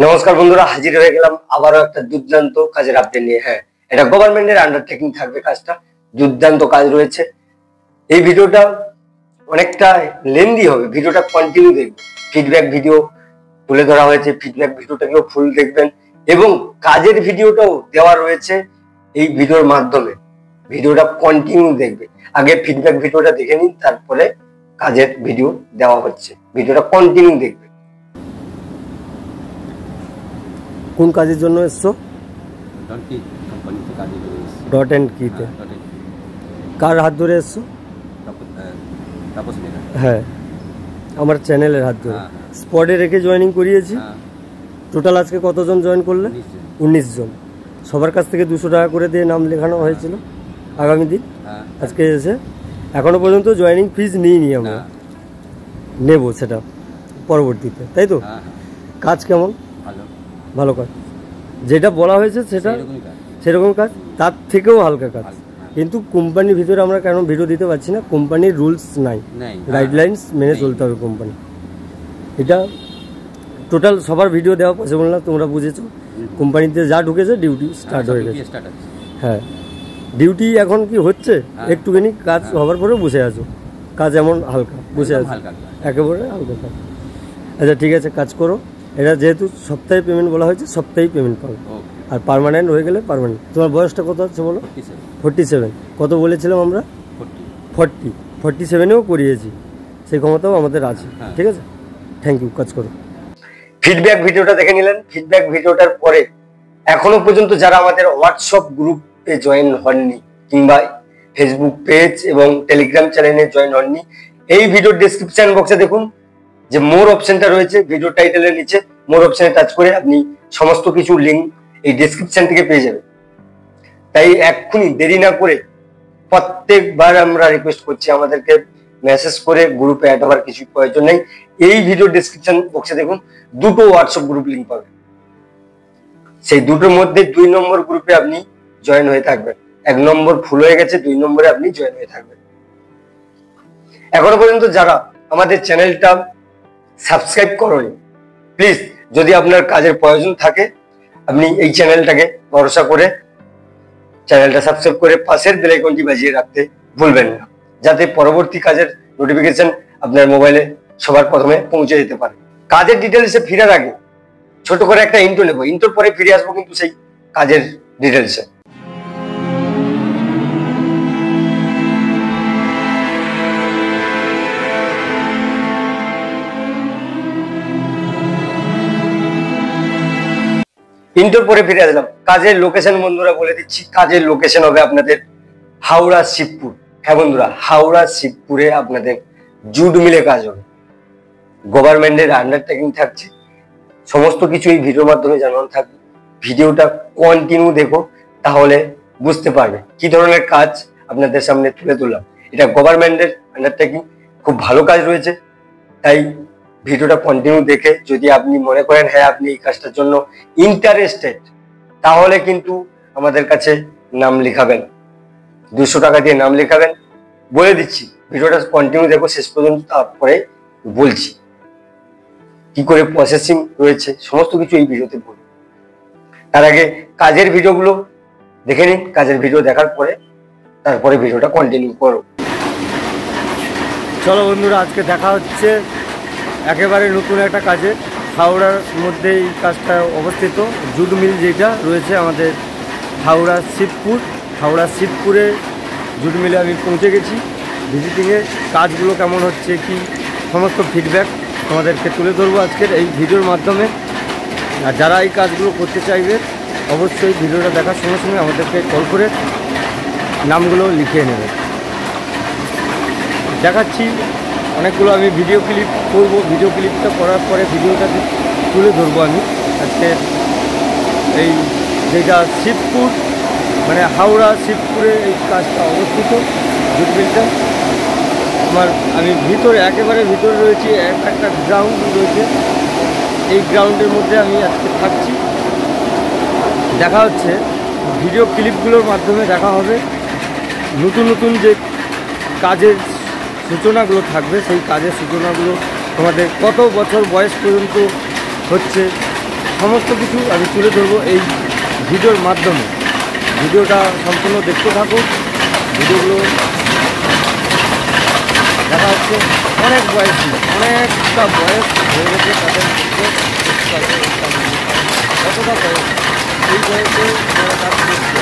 নমস্কার বন্ধুরা, হাজির হয়ে গেলাম আবারও একটা দুর্দান্ত কাজের আপডেট নিয়ে। হ্যাঁ, এটা গভর্নমেন্টের আন্ডারটেকিং থাকবে, কাজটা দুর্দান্ত কাজ রয়েছে। এই ভিডিওটা অনেকটা লেন্দি হবে, ভিডিওটা কন্টিনিউ দেখবেন। ফিডব্যাক ভিডিও তুলে ধরা হয়েছে, ফিডব্যাক ভিডিওটাকেও ফুল দেখবেন এবং কাজের ভিডিওটাও দেওয়া রয়েছে এই ভিডিওর মাধ্যমে। ভিডিওটা কন্টিনিউ দেখবে, আগে ফিডব্যাক ভিডিওটা দেখে নিন, তারপরে কাজের ভিডিও দেওয়া হচ্ছে। ভিডিওটা কন্টিনিউ দেখবে। কোন কাজের জন্য এসছো? ডট এন্ড কিতে। কার হাত ধরে এসছো? হ্যাঁ, আমার চ্যানেলের হাত ধরে স্পটে রেখে জয়েনিং করিয়েছি। টোটাল আজকে কতজন জয়েন করলে? 19 জন। সবার কাছ থেকে 200 টাকা করে দিয়ে নাম লেখানো হয়েছিল। আগামী দিন আজকে এসে এখনো পর্যন্ত জয়েনিং ফিজ নিইনি, আমরা নেব সেটা পরবর্তীতে, তাই তো? কাজ কেমন? ভালো কাজ, যেটা বলা হয়েছে সেটা সেরকম কাজ, তার থেকেও হালকা কাজ। কিন্তু কোম্পানির ভিতরে আমরা কেন ভিডিও দিতে পারছি না? কোম্পানির রুলস নাই, গাইডলাইন্স মেনে চলতে হবে কোম্পানি। এটা টোটাল সবার ভিডিও দেওয়া পসিবল না, তোমরা বুঝেছো। কোম্পানিতে যা ঢুকেছে ডিউটি স্টার্ট হয়ে গেছে। হ্যাঁ, ডিউটি এখন কি হচ্ছে, একটুখানি কাজ হওয়ার পরে বসে আছো। কাজ এমন হালকা, বসে আছো, একেবারে হালকা কাজ। আচ্ছা ঠিক আছে, কাজ করো। এটা যেহেতু সপ্তাহে পেমেন্ট বলা হয়েছে, সপ্তাহে পেমেন্ট পাবে। আর পার্মানেন্ট হয়ে গেলে পার্মানেন্ট। তোমার বয়সটা কত আছে বলো? 47। কত বলেছিলাম আমরা? 47-এও করিয়েছি, সেই ক্ষমতাও আমাদের আছে। ঠিক আছে, থ্যাংক ইউ। কাজ করো। ফিডব্যাক ভিডিওটা দেখে নিলেন। ফিডব্যাক ভিডিওটার পরে এখনো পর্যন্ত যারা আমাদের হোয়াটসঅ্যাপ গ্রুপে জয়েন হননি কিংবা ফেসবুক পেজ এবং টেলিগ্রাম চ্যানেলে জয়েন হননি, এই ভিডিওর ডেসক্রিপশন বক্সে দেখুন যে মোর অপশনটা রয়েছে। ভিডিও টাইটেলের নিচে মোর অপশনে টাচ করে আপনি সমস্ত কিছু লিঙ্ক এই ডেসক্রিপশন থেকে পেয়ে যাবেন। তাই এক্ষুনি দেরি না করে, প্রত্যেকবার আমরা রিকোয়েস্ট করছি, আমাদেরকে মেসেজ করে গ্রুপে অ্যাড হওয়ার কিছু প্রয়োজন নেই। এই ভিডিও ডেসক্রিপশন বক্সে দেখুন দুটো হোয়াটসঅ্যাপ গ্রুপ লিঙ্ক পাবেন। সেই দুটোর মধ্যে 2 নম্বর গ্রুপে আপনি জয়েন হয়ে থাকবেন। 1 নম্বর ফুল হয়ে গেছে, 2 নম্বরে আপনি জয়েন হয়ে থাকবেন। এখনো পর্যন্ত যারা আমাদের চ্যানেলটা সাবস্ক্রাইব করনি, প্লিজ, যদি আপনার কাজের প্রয়োজন থাকে, আপনি এই চ্যানেলটাকে ভরসা করে চ্যানেলটা সাবস্ক্রাইব করে পাশের বেল আইকনটি বাজিয়ে রাখতে ভুলবেন না, যাতে পরবর্তী কাজের নোটিফিকেশন আপনার মোবাইলে সবার প্রথমে পৌঁছে যেতে পারে। কাজের ডিটেলসে ফিরার আগে ছোট করে একটা ইন্ট্রো নেব, ইন্ট্রোর পরে ফিরে আসবো কিন্তু সেই কাজের ডিটেলসে। ইন্ট্রোর পরে ফিরে আসলাম। কাজের লোকেশন বন্ধুরা বলে দিচ্ছি, কাজের লোকেশন হবে আপনাদের হাওড়া শিবপুর। হ্যাঁ বন্ধুরা, হাওড়া শিবপুরে আপনাদের জুট মিলে কাজ হবে। গভর্নমেন্টের আন্ডারটেকিং থাকছে, সমস্ত কিছু এই ভিডিওর মাধ্যমে জানানো থাকবে। ভিডিওটা কন্টিনিউ দেখো, তাহলে বুঝতে পারবে কি ধরনের কাজ আপনাদের সামনে তুলে ধরলাম। এটা গভর্নমেন্টের আন্ডারটেকিং, খুব ভালো কাজ রয়েছে। তাই ভিডিওটা কন্টিনিউ দেখে যদি আপনি মনে করেন হ্যাঁ আপনি এই কাজটার জন্য ইন্টারেস্টেড, তাহলে কিন্তু আমাদের কাছে নাম লিখাবেন। 200 টাকা দিয়ে নাম লিখাবেন। বলে দিচ্ছি, ভিডিওটা কন্টিনিউ দেখো শেষ পর্যন্ত, তারপরে বলছি কি করে প্রসেসিং রয়েছে, সমস্ত কিছু এই ভিডিওতে বলবো। তার আগে কাজের ভিডিওগুলো দেখে নিন। কাজের ভিডিও দেখার পরে তারপরে ভিডিওটা কন্টিনিউ করো। চলো বন্ধুরা, আজকে দেখা হচ্ছে একেবারে নতুন একটা কাজে। হাওড়ার মধ্যে এই কাজটা অবস্থিত, জুট মিল যেটা রয়েছে আমাদের হাওড়া শিবপুর। হাওড়া শিবপুরে জুট মিলে আমি পৌঁছে গেছি ভিজিটিংয়ে। কাজগুলো কেমন হচ্ছে, কি সমস্ত ফিডব্যাক আমাদেরকে তুলে ধরবো আজকের এই ভিডিওর মাধ্যমে। আর যারা এই কাজগুলো করতে চাইবে, অবশ্যই ভিডিওটা দেখার সঙ্গে সঙ্গে আমাদেরকে কল করে নামগুলো লিখিয়ে নেবে। দেখাচ্ছি অনেকগুলো আমি ভিডিও ক্লিপ করব। ভিডিও ক্লিপটা করার পরে ভিডিওটা তুলে ধরবো আমি আজকে। এই যেটা শিবপুর, মানে হাওড়া শিবপুরে এই কাজটা অবস্থিত, জুট মিলটা। আমি ভিতরে, একেবারে ভিতরে রয়েছি। একটা গ্রাউন্ড রয়েছে, এই গ্রাউন্ডের মধ্যে আমি আজকে থাকছি। দেখা হচ্ছে ভিডিও ক্লিপগুলোর মাধ্যমে দেখা হবে নতুন নতুন যে কাজের সূচনাগুলো থাকবে, সেই কাজের সূচনাগুলো তোমাদের কত বছর বয়স পর্যন্ত হচ্ছে সমস্ত কিছু আমি তুলে ধরবো এই ভিডিওর মাধ্যমে। ভিডিওটা সম্পূর্ণ দেখতে থাকুন। ভিডিওগুলো দেখা হচ্ছে অনেক বয়সী, অনেকটা বয়স হয়ে গেছে তাদের কতটা বয়স, এই বয়সে যারা কাজ করছে।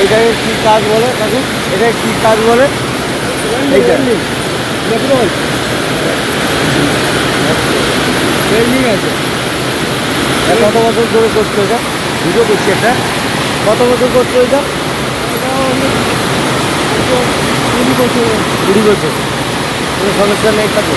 এটাকে কি কাজ বলে কাকু? এটা কি কাজ বলে? এইটা ট্রেনিং আছে। কত বছর ধরে করছো এটা? ভিডিও করছি এটা। কত বছর করছো এটা? 20 বছর। কোনো সমস্যা নেই কাজে?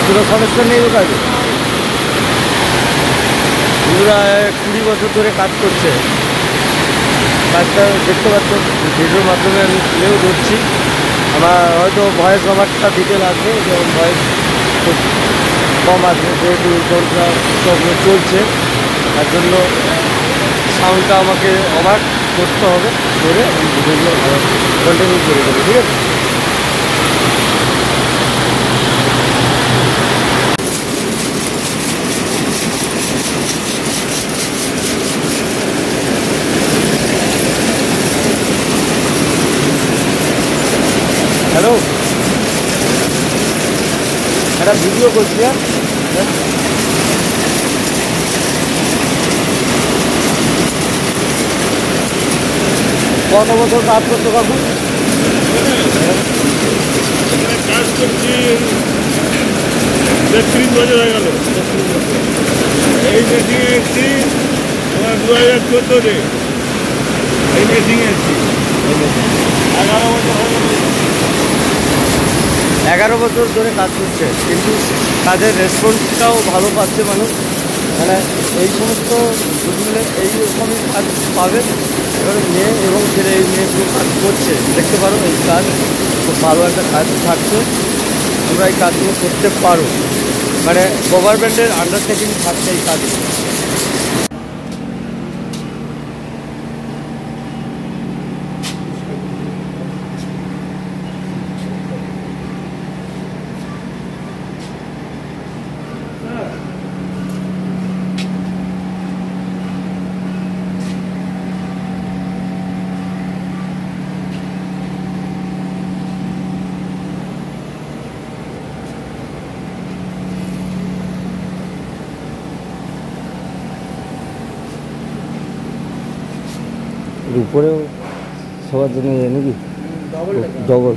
কোনো সমস্যা নেই ও কাজে? 20 বছর ধরে কাজ করছে। কাজটা দেখতে পাচ্ছেন ভিডিওর মাধ্যমে আমি তুলেও ধরছি। আমার হয়তো ভয়েস ওভারটা দিতে লাগবে, যেমন ভয়েস খুব কম আসবে, যেহেতু দরজা সব চলছে, তার জন্য সাউন্ডটা আমাকে ওভার করতে হবে, করে আমি ভিডিওগুলো আবার কন্টিনিউ করে দেবো, ঠিক আছে? হ্যালো, একটা ভিডিও করছি। কত বছর কাজ করছো কাকু? কাজ করছি 30 বছর হয়ে গেল। এই মেশিনে এসেছি আমার 2014-এ এই মেশিনে এসেছি। 11 বছর হয়ে গেল। 11 বছর ধরে কাজ করছে, কিন্তু কাজের রেসপন্সটাও ভালো পাচ্ছে মানুষ। মানে এই সমস্ত মিলে এইরকমই কাজ পাবে। এবারে মেয়ে এবং ছেলে, এই মেয়েগুলো কাজ করছে, দেখতে পারো এই কাজ খুব ভালো একটা কাজ থাকছে। তোমরা এই কাজগুলো করতে পারো, মানে গভর্নমেন্টের আন্ডারটেকিং থাকছে এই কাজগুলো। উপরেও সবার জন্য নাকি ডবল।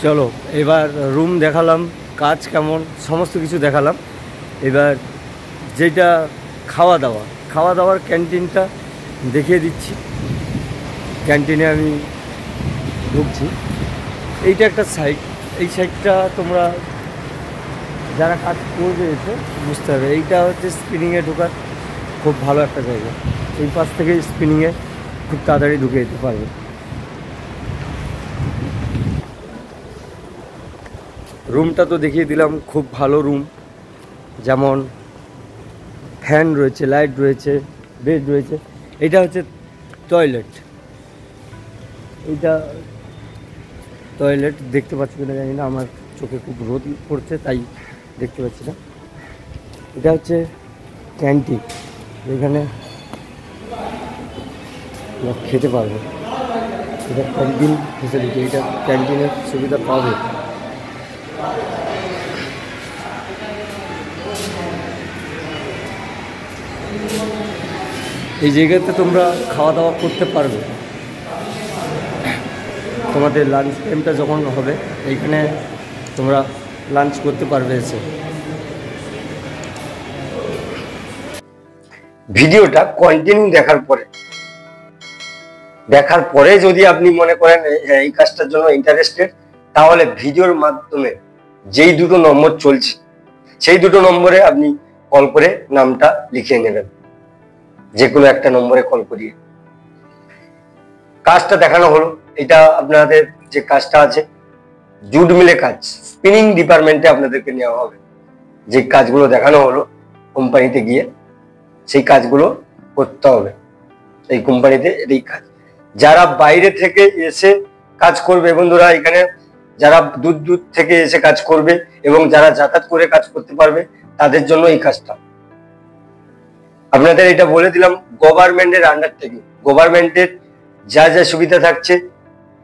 চলো এবার রুম দেখালাম, কাজ কেমন সমস্ত কিছু দেখালাম। এবার যেটা খাওয়া দাওয়ার ক্যান্টিনটা দেখিয়ে দিচ্ছি। ক্যান্টিনে আমি ঢুকছি, এইটা একটা সাইড, এই সাইডটা তোমরা যারা কাজ করবে এসে বুঝতে হবে। এইটা হচ্ছে স্পিনিংয়ে ঢোকার খুব ভালো একটা জায়গা, এই পাশ থেকে স্পিনিংয়ে খুব তাড়াতাড়ি ঢুকে যেতে পারবে। রুমটা তো দেখিয়ে দিলাম, খুব ভালো রুম, যেমন ফ্যান রয়েছে, লাইট রয়েছে, বেড রয়েছে। এটা হচ্ছে টয়লেট, এইটা টয়লেট দেখতে পাচ্ছি কিনা জানি না, আমার চোখে খুব রোদ পড়ছে তাই দেখতে পাচ্ছি না। এটা হচ্ছে ক্যান্টিন, এখানে খেতে পারবে। এটা ক্যান্টিন ফেসিলিটি, এটা ক্যান্টিনের সুবিধা পাবে। এই জায়গাতে তোমরা খাওয়া দাওয়া করতে পারবে। তোমাদের লাঞ্চ টাইমটা যখন হবে এইখানে তোমরা লাঞ্চ করতে পারবে এসে। ভিডিওটা কন্টিনিউ দেখার পরে যদি আপনি মনে করেন এই কাজটার জন্য ইন্টারেস্টেড, তাহলে ভিডিওর মাধ্যমে যেই দুটো নম্বর চলছে সেই দুটো নম্বরে আপনি কল করে নামটা লিখিয়ে নেবেন, যে কোনো একটা নম্বরে কল করিয়ে। কাজটা দেখানো হলো, এটা আপনাদের যে কাজটা আছে জুট মিলে কাজ, স্পিনিং ডিপার্টমেন্টে আপনাদেরকে নেওয়া হবে। যে কাজগুলো দেখানো হলো কোম্পানিতে গিয়ে সেই কাজগুলো করতে হবে এই কোম্পানিতে। এই কাজ যারা বাইরে থেকে এসে কাজ করবে বন্ধুরা, এখানে যারা দূর থেকে এসে কাজ করবে এবং যারা যাতায়াত করে কাজ করতে পারবে তাদের জন্য এই কাজটা। আপনাদের এটা বলে দিলাম, গভর্নমেন্টের আন্ডারটেকিং, গভর্নমেন্টের যা যা সুবিধা থাকছে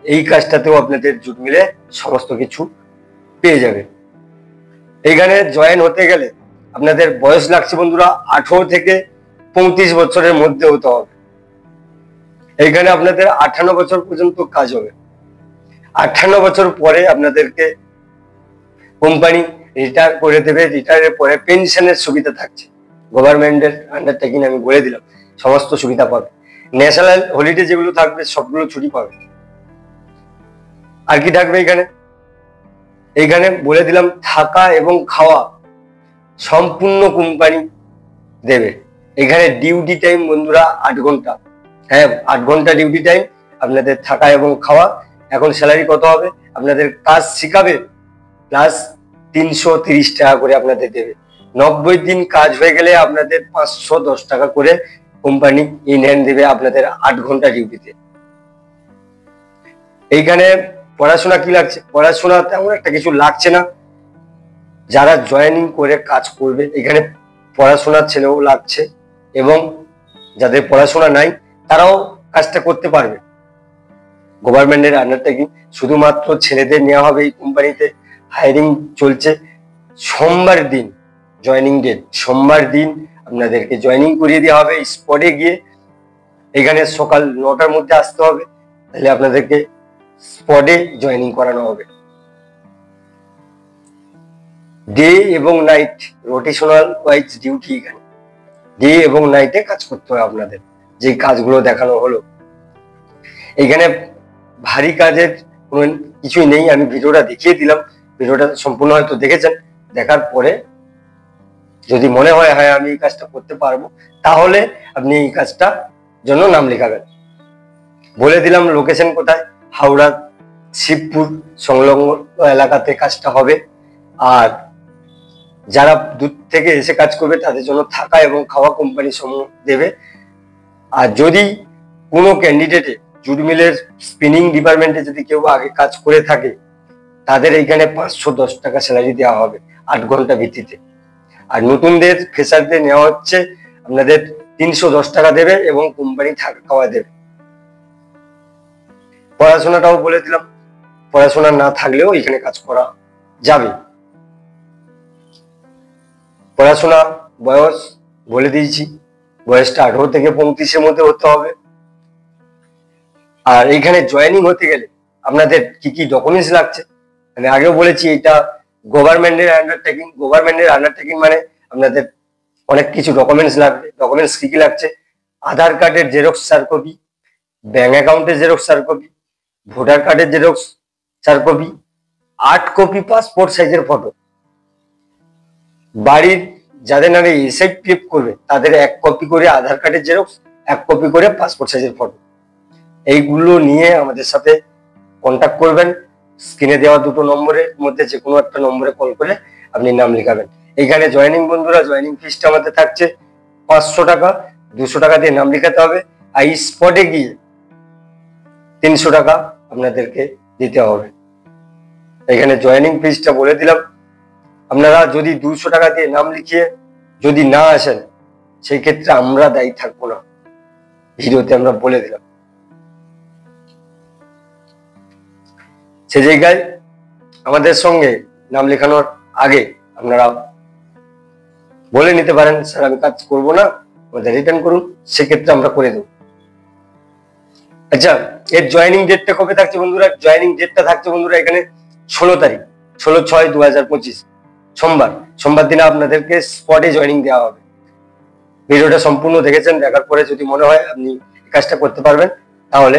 এই কাজটাতেও আপনাদের জুট মিলে সমস্ত কিছু পেয়ে যাবে। এইখানে জয়েন হতে গেলে আপনাদের বয়স লাগছে বন্ধুরা 18 থেকে 35 বছরের মধ্যে হতে হবে। এইখানে আপনাদের 58 বছর পর্যন্ত কাজ হবে। 58 বছর পরে আপনাদেরকে কোম্পানি রিটায়ার করে দেবে। রিটায়ারের পরে পেনশনের সুবিধা থাকছে, গভর্নমেন্টের আন্ডারটেকিং আমি বলে দিলাম, সমস্ত সুবিধা পাবে। ন্যাশনাল হলিডে যেগুলো থাকবে সবগুলো ছুটি পাবে। আর কি থাকবে এইখানে বলে দিলাম, থাকা এবং খাওয়া সম্পূর্ণ কোম্পানি দেবে। এখানে ডিউটি টাইম বন্ধুরা 8 ঘন্টা, হ্যাঁ 8 ঘন্টা ডিউটি টাইম, আপনাদের থাকা এবং খাওয়া। এখন স্যালারি কত হবে, আপনাদের কাজ শিখাবে প্লাস 330 টাকা করে আপনাদের দেবে। 90 দিন কাজ হয়ে গেলে আপনাদের 510 টাকা করে কোম্পানি ইন হ্যান্ড দেবে আপনাদের 8 ঘন্টা ডিউটিতে। এইখানে পড়াশোনা কি লাগছে, পড়াশোনা তেমন একটা কিছু লাগছে না। যারা জয়েনিং করে কাজ করবে এখানে পড়াশোনার ছেলেও লাগছে, এবং যাদের পড়াশোনা নাই তারাও কাজটা করতে পারবে। গভর্নমেন্টের আন্ডারটেকিং, শুধুমাত্র ছেলেদের নেওয়া হবে এই কোম্পানিতে। হায়ারিং চলছে, সোমবার দিন জয়েনিং ডেট, সোমবার দিন আপনাদেরকে জয়েনিং করিয়ে দেওয়া হবে স্পটে গিয়ে। এখানে সকাল 9টার মধ্যে আসতে হবে, তাহলে আপনাদেরকে স্পটে জয়েনিং করানো হবে। ডে এবং নাইট রোটেশনাল ওয়াইজ ডিউটি, এখানে ডে এবং নাইটে কাজ করতে হবে আপনাদের। যে কাজগুলো দেখানো হলো এখানে ভারী কাজের কোনো কিছুই নেই। আমি ভিডিওটা দেখিয়ে দিলাম, ভিডিওটা সম্পূর্ণ হয়তো দেখেছেন। দেখার পরে যদি মনে হয় হ্যাঁ আমি এই কাজটা করতে পারবো, তাহলে আপনি এই কাজটা জন্য নাম লেখাবেন। বলে দিলাম লোকেশন কোথায়, হাওড়া শিবপুর সংলগ্ন এলাকাতে কাজটা হবে। আর যারা দূর থেকে এসে কাজ করবে তাদের জন্য থাকা এবং খাওয়া কোম্পানি সমূহ দেবে। আর যদি কোনো ক্যান্ডিডেটে জুট মিলের স্পিনিং ডিপার্টমেন্টে যদি কেউ আগে কাজ করে থাকে, তাদের এইখানে 510 টাকা স্যালারি দেওয়া হবে 8 ঘন্টা ভিত্তিতে। আর নতুনদের ফ্রেশারদের নেওয়া হচ্ছে আপনাদের 310 টাকা দেবে এবং কোম্পানি থাকা খাওয়া দেবে। পড়াশোনাটাও বলে দিলাম, পড়াশোনা না থাকলেও এখানে কাজ করা যাবে। পড়াশোনা বয়স বলে দিয়েছি, বয়সটা 18 থেকে 35-এর মধ্যে হতে হবে। আর এইখানে জয়েনিং হতে গেলে আপনাদের কি কি ডকুমেন্টস লাগছে আমি আগেও বলেছি, এটা গভর্নমেন্টের আন্ডারটেকিং। গভর্নমেন্টের আন্ডারটেকিং মানে আপনাদের অনেক কিছু ডকুমেন্টস লাগবে। ডকুমেন্টস কি কি লাগছে? আধার কার্ডের জেরক্স 4 কপি, ব্যাংক অ্যাকাউন্টের জেরক্স 4 কপি, ভোটার কার্ডের জেরক্স 4 কপি, 8 কপি পাসপোর্ট সাইজের ফটো। বাড়ির যাদের নামে এসআইপিএফ করবে তাদের 1 কপি করে আধার কার্ডের জেরক্স, 1 কপি করে পাসপোর্ট সাইজের ফটো। এইগুলো নিয়ে আমাদের সাথে কন্ট্যাক্ট করবেন। স্ক্রিনে দেওয়া 2টো নম্বরের মধ্যে যে কোনো একটা নম্বরে কল করে আপনি নাম লিখাবেন। এখানে জয়েনিং বন্ধুরা, জয়েনিং ফিসটা আমাদের থাকছে 500 টাকা। 200 টাকা দিয়ে নাম লিখাতে হবে। আর স্পটে গিয়ে 300 টাকা আপনাদেরকে দিতে হবে। এখানে জয়েনিং ফিসটা বলে দিলাম। আপনারা যদি 200 টাকা দিয়ে নাম লিখিয়ে যদি না আসেন, সেই ক্ষেত্রে আমরা দায়ী থাকবো না, ভিডিওতে আমরা বলে দিলাম। সে জায়গায় আমাদের সঙ্গে নাম লেখানোর আগে আপনারা বলে নিতে পারেন, স্যার আমি কাজ করবো না, আমাদের রিটার্ন করুন, সেক্ষেত্রে আমরা করে দেবো। আচ্ছা, এর জয়েনিং ডেটটা কবে থাকছে বন্ধুরা? জয়েনিং ডেটটা থাকছে বন্ধুরা এখানে 16 তারিখ, 16/6/2025 সোমবার। সোমবার দিনে আপনাদেরকে স্পটে জয়েনিং দেওয়া হবে। ভিডিওটা সম্পূর্ণ দেখেছেন, দেখার পরে যদি মনে হয় আপনি কাজটা করতে পারবেন, তাহলে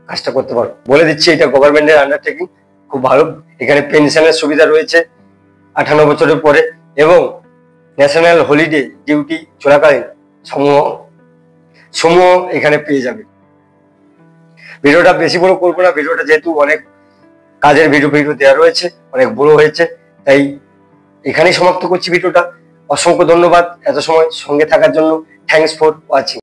কাজটা করতে পারবেন। বলে দিচ্ছি, এটা গভর্নমেন্টের আন্ডারটেকিং, খুব ভালো। এখানে পেনশনের সুবিধা রয়েছে 58 বছরের পরে, এবং ন্যাশনাল হলিডে ডিউটি চলাকালীন সমূহ এখানে পেয়ে যাবে। ভিডিওটা বেশি বড় করবো না, ভিডিওটা যেহেতু অনেক কাজের ভিডিও দেওয়া রয়েছে, অনেক বড় হয়েছে, তাই এখানেই সমাপ্ত করছি ভিডিওটা। অসংখ্য ধন্যবাদ এত সময় সঙ্গে থাকার জন্য। Thanks for watching.